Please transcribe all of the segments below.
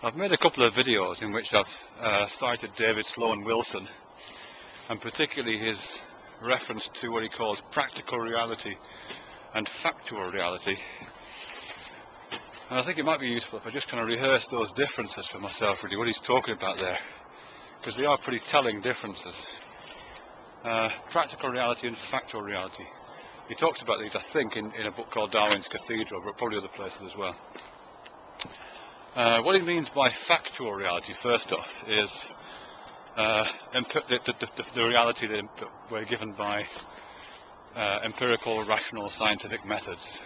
I've made a couple of videos in which I've cited David Sloan Wilson, and particularly his reference to what he calls practical reality and factual reality. And I think it might be useful if I just kind of rehearse those differences for myself, really, what he's talking about there, because they are pretty telling differences. Practical reality and factual reality. He talks about these, I think, in a book called Darwin's Cathedral, but probably other places as well. What he means by factual reality, first off, is the reality that we're given by empirical, rational, scientific methods.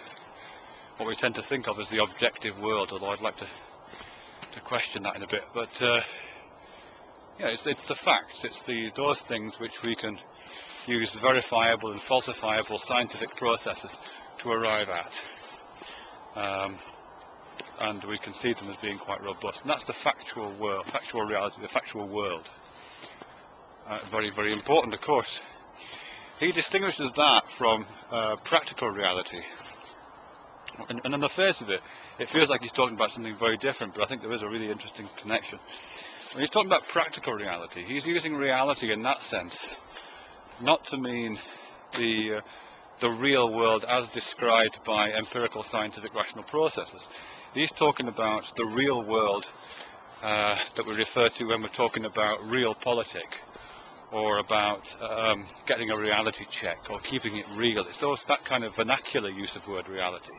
What we tend to think of as the objective world, although I'd like to question that in a bit. But yeah, it's the facts. It's those things which we can use verifiable and falsifiable scientific processes to arrive at. And we can see them as being quite robust. And that's the factual world, factual reality, the factual world. Very, very important, of course. He distinguishes that from practical reality. And on the face of it, it feels like he's talking about something very different, but I think there is a really interesting connection. When he's talking about practical reality, he's using reality in that sense, not to mean the real world as described by empirical scientific rational processes. He's talking about the real world that we refer to when we're talking about realpolitik, or about getting a reality check, or keeping it real. It's that kind of vernacular use of word reality.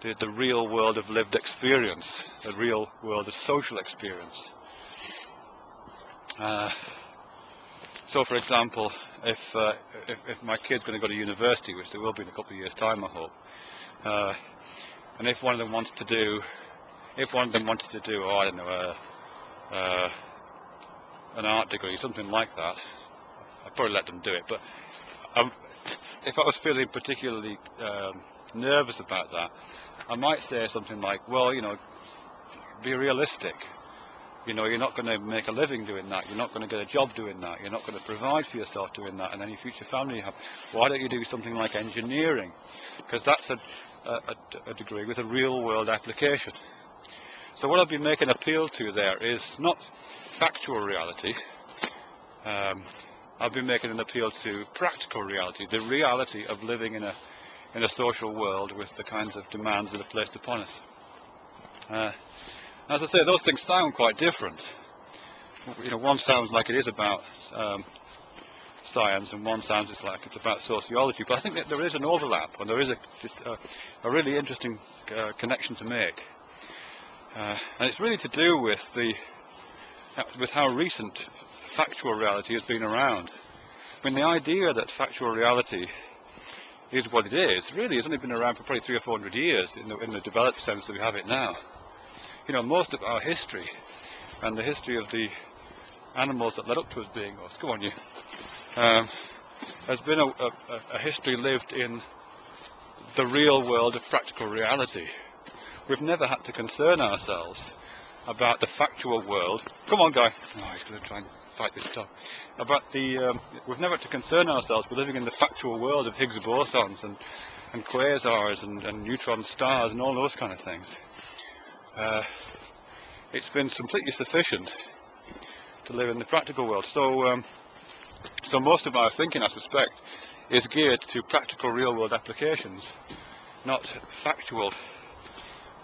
The real world of lived experience, the real world of social experience. So, for example, if my kid's going to go to university, which they will be in a couple of years' time, I hope, and if one of them wanted to do, oh, I don't know, an art degree, something like that, I'd probably let them do it. But if I was feeling particularly nervous about that, I might say something like, well, you know, be realistic. You know, you're not going to make a living doing that. You're not going to get a job doing that. You're not going to provide for yourself doing that and any future family you have. Why don't you do something like engineering? Because that's a degree with a real world application. So what I've been making appeal to there is not factual reality. I've been making an appeal to practical reality, the reality of living in a social world with the kinds of demands that are placed upon us. As I say, those things sound quite different. You know, one sounds like it is about science, and one sounds like it's about sociology. But I think that there is an overlap, and there is a really interesting connection to make. And it's really to do with how recent factual reality has been around. I mean, the idea that factual reality is what it is really has only been around for probably 300 or 400 years in the developed sense that we have it now. You know, most of our history and the history of the animals that led up to us being us, go on you, has been a history lived in the real world of practical reality. We've never had to concern ourselves about the factual world. Come on, guy. Oh, he's going to try and fight this dog. We've never had to concern ourselves with living in the factual world of Higgs bosons and quasars and neutron stars and all those kind of things. It's been completely sufficient to live in the practical world. So most of our thinking, I suspect, is geared to practical real-world applications, not factual,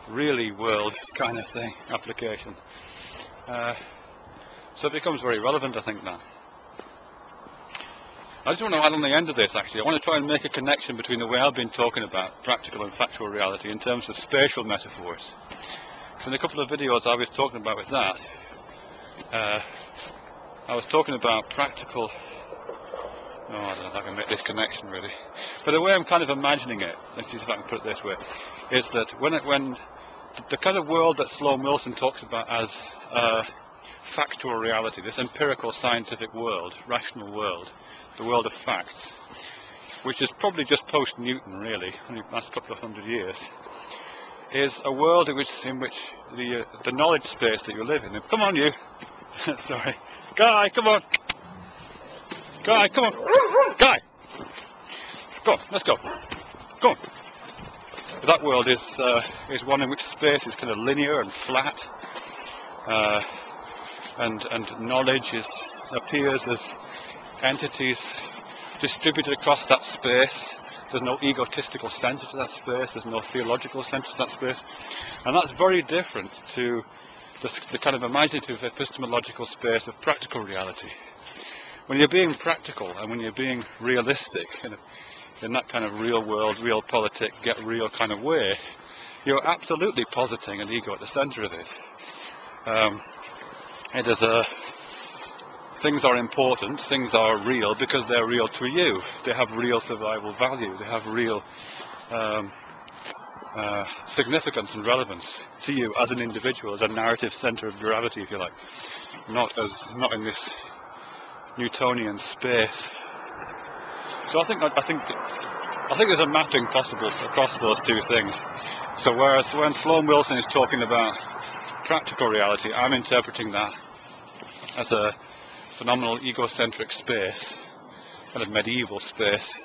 really world kind of thing application. So it becomes very relevant, I think, now. I just want to add on the end of this, actually. I want to try and make a connection between the way I've been talking about practical and factual reality in terms of spatial metaphors. Because in a couple of videos I was talking about with that, I was talking about practical... Oh, I don't know if I can make this connection, really. But the way I'm kind of imagining it, let's see if I can put it this way, is that when the kind of world that Sloan Wilson talks about as factual reality, this empirical scientific world, rational world, the world of facts, which is probably just post-Newton, really, only the last couple of 100 years, is a world in which the knowledge space that you live in. Come on, you. Sorry, Guy, come on. Guy, come on. Guy, go on, let's go. Go on. that world is one in which space is kind of linear and flat, and knowledge appears as entities distributed across that space. There's no egotistical centre to that space, there's no theological centre to that space, and that's very different to the kind of imaginative epistemological space of practical reality. When you're being practical and when you're being realistic in that kind of real world, real politic, get real kind of way, you're absolutely positing an ego at the centre of it. It is things are important, things are real because they're real to you. They have real survival value, they have real significance and relevance to you as an individual, as a narrative centre of gravity, if you like, not in this Newtonian space. So I think there's a mapping possible across those two things. So whereas when Sloan Wilson is talking about practical reality, I'm interpreting that as a phenomenal egocentric space, kind of medieval space,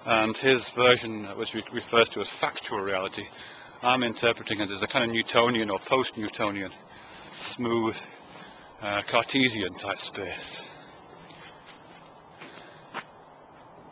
and his version, which he refers to as factual reality, I'm interpreting it as a kind of Newtonian or post-Newtonian, smooth, Cartesian type space.